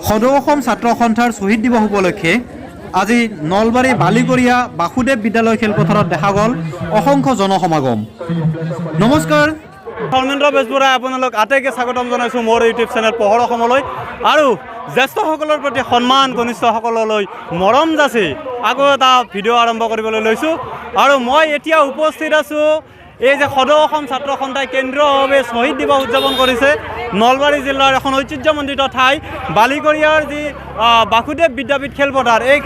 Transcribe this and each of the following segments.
সদৌ অসম ছাত্ৰ সন্থাৰ শ্বহীদ দিৱস উপলক্ষে আজি নলবাৰী বালিকৰীয়া বাসুদেৱ বিদ্যালয় খেলপথাৰত দেখা গ'ল অসংখ্য জনসমাগম। নমস্কাৰ, ধৰ্মেন্দ্ৰ বেজবৰুৱাই আপোনালোক আটাইকে স্বাগতম জনাইছোঁ মোৰ ইউটিউব চেনেল পোহৰ অসমলৈ। আৰু জ্যেষ্ঠসকলৰ প্ৰতি সন্মান, কনিষ্ঠসকললৈ মৰম যাচি আকৌ এটা ভিডিঅ' আৰম্ভ কৰিবলৈ লৈছোঁ। আৰু মই এতিয়া উপস্থিত আছোঁ এই যে সদৌ অসম ছাত্ৰ সন্থাই কেন্দ্ৰীয়ভাৱে শ্বহীদ দিৱস উদযাপন কৰিছে নলবাৰী জিলাৰ এখন ঐতিহ্যমণ্ডিত ঠাই বালিকৰীয়াৰ যি বাসুদেৱ বিদ্যাপীঠ খেলপথাৰ, এই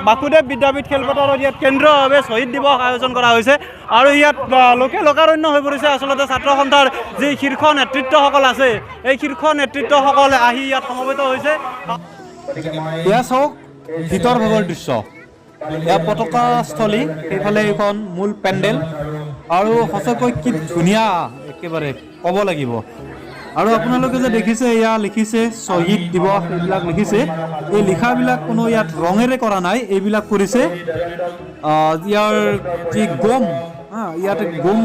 বাসুদেৱ বিদ্যাপীঠ খেলপথাৰত ইয়াত কেন্দ্ৰীয়ভাৱে শ্বহীদ দিৱস আয়োজন কৰা হৈছে। আৰু ইয়াত লোকে লোকাৰণ্য হৈ পৰিছে। আচলতে ছাত্ৰ সন্থাৰ যি শীৰ্ষ নেতৃত্বসকল আছে, এই শীৰ্ষ নেতৃত্বসকলে আহি ইয়াত সমবেত হৈছে। এয়া চাওক ভিতৰ ভাগৰ দৃশ্য, এয়া পতাকাস্থলী, সেইফালে এইখন মূল পেণ্ডেল। আৰু সঁচাকৈ কি ধুনীয়া, একেবাৰে ক'ব লাগিব। আৰু আপোনালোকে যে দেখিছে, এয়া লিখিছে শ্বহীদ দিৱস, এইবিলাক লিখিছে। এই লিখাবিলাক কোনো ইয়াত ৰঙেৰে কৰা নাই, এইবিলাক কৰিছে ইয়াৰ যি গম, ইয়াতে গম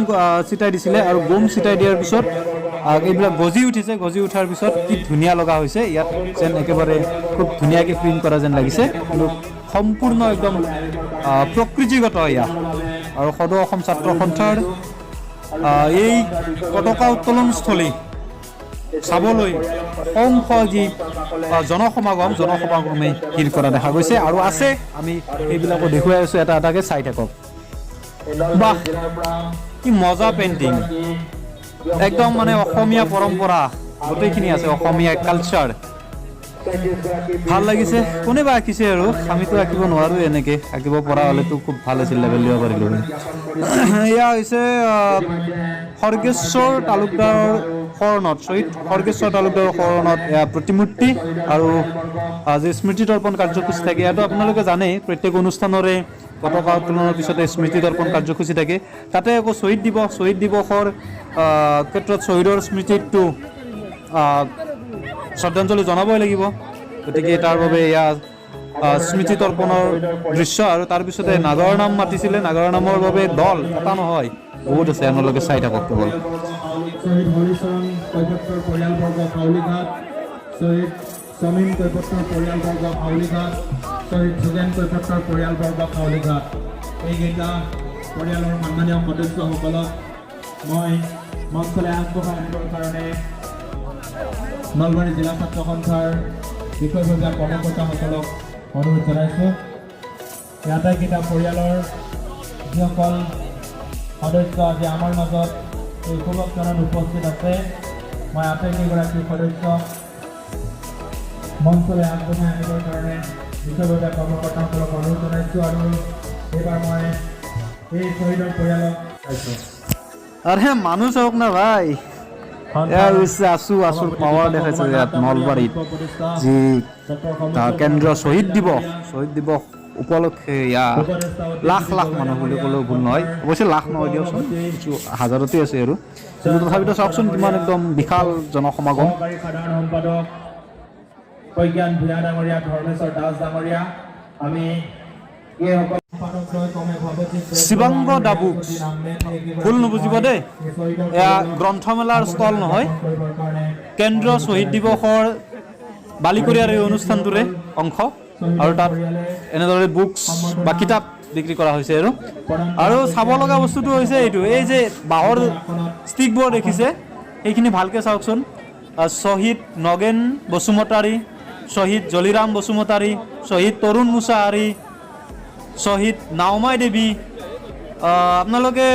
ছিটাই দিছিলে। আৰু গম ছিটাই দিয়াৰ পিছত এইবিলাক গজি উঠিছে। গজি উঠাৰ পিছত কি ধুনীয়া লগা হৈছে। ইয়াত যেন একেবাৰে খুব ধুনীয়াকৈ প্ৰিণ্ট কৰা যেন লাগিছে, কিন্তু সম্পূৰ্ণ একদম প্ৰকৃতিগত এয়া। আৰু সদৌ অসম ছাত্ৰ সন্থাৰ এই পতাকা উত্তোলনস্থলী চাবলৈ অসংখ্য যি জনসমাগমে ভিৰ কৰা দেখা গৈছে আৰু আছে। আমি এইবিলাকো দেখুৱাই আছোঁ, এটা এটাকৈ চাই থাকক। বাহ, কি মজা পেইণ্টিং! একদম মানে অসমীয়া পৰম্পৰা গোটেইখিনি আছে, অসমীয়া কালচাৰ। ভাল লাগিছে। কোনে বা আঁকিছে? আৰু আমিতো আঁকিব নোৱাৰোঁ, এনেকৈ আঁকিব পৰা হ'লেতো খুব ভাল আছিল, লেভেল দিব পাৰিলোঁ। এয়া হৈছে খৰ্গেশ্বৰ তালুকদাৰৰ শৰণত, শ্বহীদ খৰ্গেশ্বৰ তালুকদাৰৰ শৰণত এয়া প্ৰতিমূৰ্তি আৰু যি স্মৃতি তৰ্পণ কাৰ্যসূচী থাকে। ইয়াতো আপোনালোকে জানেই, প্ৰত্যেক অনুষ্ঠানৰে পতাকা উত্তোলনৰ পিছতে স্মৃতি তৰ্পণ কাৰ্যসূচী থাকে। তাতে আকৌ শ্বহীদ দিৱসৰ ক্ষেত্ৰত শ্বহীদৰ স্মৃতিটো শ্ৰদ্ধাঞ্জলি জনাবই লাগিব। গতিকে তাৰ বাবে এয়া স্মৃতি তৰ্পণৰ দৃশ্য। আৰু তাৰপিছতে নাগৰ নাম মাতিছিলে। নাগৰ নামৰ বাবে দল এটা নহয়, বহুত আছে, আপোনালোকে চাই থাকক কেৱল। শহীদ হৰিচৰণ কৈপত্ৰৰ পৰিয়ালবৰ্গ কাউলীঘাট, শহীদ সমীন কৈপত্ৰৰ পৰিয়ালবৰ্গ কাউলীঘাট, শহীদ যোগেন কৈপত্ৰৰ পৰিয়ালবৰ্গ কাউলীঘাট, এইকেইটা পৰিয়ালৰ সন্মানীয় সদস্যসকলক মই মঞ্চলৈ আগবঢ়াই আনিবৰ কাৰণে নলবাৰী জিলা ছাত্ৰ সন্থাৰ বিষয়ববীয়া কৰ্মকৰ্তাসকলক অনুৰোধ জনাইছোঁ। এই আটাইকেইটা পৰিয়ালৰ যিসকল সদস্য আজি আমাৰ মাজত এই শুভক্ষণত উপস্থিত আছে, মই আটাইকেইগৰাকী সদস্যক মঞ্চলৈ আগবঢ়াই আনিবৰ কাৰণে বিষয়ববীয়া কৰ্মকৰ্তাসকলক অনুৰোধ জনাইছোঁ। আৰু এইবাৰ মই এই শ্বহীদৰ পৰিয়ালক চাইছোঁ। আৰে মানুহ চাওক না ভাই, আচুৰ পাৱাৰ দেখাইছে ইয়াত নলবাৰীত যি কেন্দ্ৰীয় শ্বহীদ দিৱস উপলক্ষে ইয়াত লাখ মানুহ বুলি ক'লেও ভুল নহয়। অৱশ্যে লাখ নহয় দিয়কচোন, কিছু হাজাৰতে আছে আৰু, কিন্তু তথাপিতো চাওকচোন কিমান একদম বিশাল জনসমাগম। সাধাৰণ সম্পাদক প্ৰজ্ঞান ভূঞা ডাঙৰীয়া, ধৰ্মেশ্বৰ দাস ডাঙৰীয়া, আমি শিৱাংগ ডাবুক, ভুল নুবুজিব দেই, এয়া গ্ৰন্থমেলাৰ ষ্টল নহয়, কেন্দ্ৰীয় শ্বহীদ দিৱসৰ বালিকৰীয়াৰ এই অনুষ্ঠানটোৰে অংশ। আৰু তাত এনেদৰে বুকছ বা কিতাপ বিক্ৰী কৰা হৈছে। আৰু চাব লগা বস্তুটো হৈছে এইটো, এই যে বাঁহৰ ষ্টিকবোৰ দেখিছে, সেইখিনি ভালকৈ চাওকচোন। শ্বহীদ নগেন বসুমতাৰী, শ্বহীদ জলিৰাম বসুমতাৰী, শ্বহীদ তৰুণ মুছাহাৰী, শ্বহীদ নাওমাই দেৱী। আপোনালোকে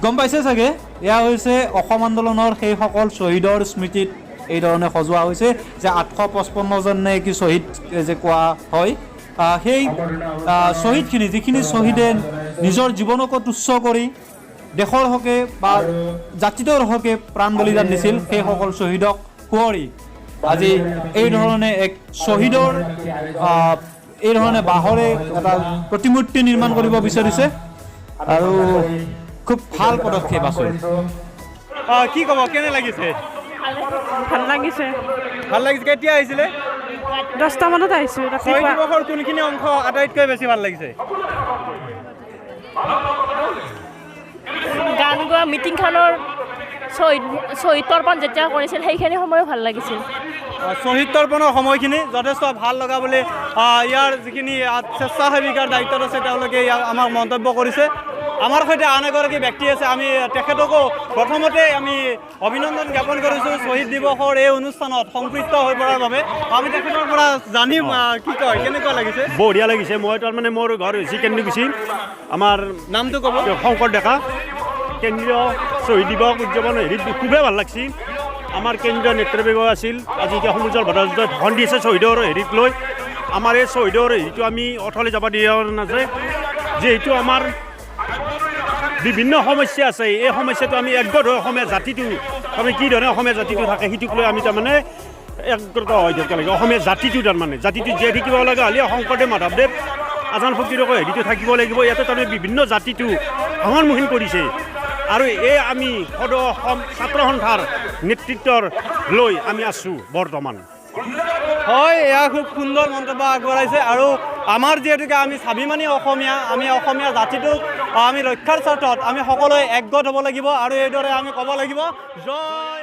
গম পাইছে চাগে, এয়া হৈছে অসম আন্দোলনৰ সেইসকল শ্বহীদৰ স্মৃতিত এইধৰণে সজোৱা হৈছে যে 855জন নে কি শ্বহীদ যে কোৱা হয়। সেই শ্বহীদখিনি, যিখিনি শ্বহীদে নিজৰ জীৱনকো তুচ্ছ কৰি দেশৰ হকে বা জাতিটোৰ হকে প্ৰাণ বলিদান দিছিল, সেইসকল শ্বহীদক সুঁৱৰি আজি এই ধৰণে এক শ্বহীদৰ এই ধৰণে বাঁহৰে এটা প্ৰতিমূৰ্তি নিৰ্মাণ কৰিব বিচাৰিছে। আৰু খুব ভাল পদক্ষেপ আছে। কি ক'ব, কেনে লাগিছে? ভাল লাগিছে। কেতিয়া আহিছিলে? 10টা মানত আহিছোঁ। শ্বহীদ দিৱসৰ কোনখিনি অংশ আটাইতকৈ বেছি ভাল লাগিছে? গান গোৱা মিটিংখনৰ শ্বহীদ তৰ্পণ যেতিয়া কৰিছিল সেইখিনি সময়ো ভাল লাগিছিল। শ্বহীদ তৰ্পণৰ সময়খিনি যথেষ্ট ভাল লগা বুলি ইয়াৰ যিখিনি স্বেচ্ছাসেৱিকাৰ দায়িত্বত আছে তেওঁলোকে আমাক মন্তব্য কৰিছে। আমাৰ সৈতে আন এগৰাকী ব্যক্তি আছে, আমি তেখেতকো প্ৰথমতে আমি অভিনন্দন জ্ঞাপন কৰিছোঁ শ্বহীদ দিৱসৰ এই অনুষ্ঠানত সম্পৃক্ত হৈ পৰাৰ বাবে। আমি তেখেতৰ পৰা জানিম কি কয়, কেনেকুৱা লাগিছে? বঢ়িয়া লাগিছে। মই তাৰমানে মোৰ ঘৰ হৈছে কেন্দ্ৰীকুছি, আমাৰ নামটো ক'ব। শংকৰ ডেকা। কেন্দ্ৰীয় শ্বহীদ দিৱস উদযাপন হেৰিত খুবেই ভাল লাগছি। আমাৰ কেন্দ্ৰীয় নেতৃবৰ্গ আছিল, আজি এতিয়া সমুজৰ ভট্টাচাৰ্য ভাষণ দি আছে শ্বহীদৰ হেৰিক লৈ। আমাৰ এই শ্বহীদৰ হেৰিটো আমি অথলে যাব দিয়া নাযায়, যিহেতু আমাৰ বিভিন্ন সমস্যা আছে। এই সমস্যাটো আমি একগোট হৈ অসমীয়া জাতিটো তাৰমানে কি ধৰণে অসমীয়া জাতিটো থাকে সেইটোক লৈ আমি তাৰমানে একগ্ৰত হৈ থাকিব লাগে। অসমীয়া জাতিটো তাৰমানে জাতিটো জীয়াই থাকিব লগা হ'লে শংকৰদেৱ মাধৱদেৱ আজান ফকীৰৰ হেৰিটো থাকিব লাগিব। ইয়াতে তাৰমানে বিভিন্ন জাতিটো ভাঙনমুখীন কৰিছে আৰু এই আমি সদৌ অসম ছাত্ৰ সন্থাৰ নেতৃত্বৰ লৈ আমি আছোঁ বৰ্তমান। হয়, এয়া খুব সুন্দৰ মন্তব্য আগবঢ়াইছে। আৰু আমাৰ যিহেতুকে আমি স্বাভিমানী অসমীয়া, আমি অসমীয়া জাতিটোক আমি ৰক্ষাৰ স্বাৰ্থত আমি সকলোৱে একগোট হ'ব লাগিব আৰু এইদৰে আমি ক'ব লাগিব জয়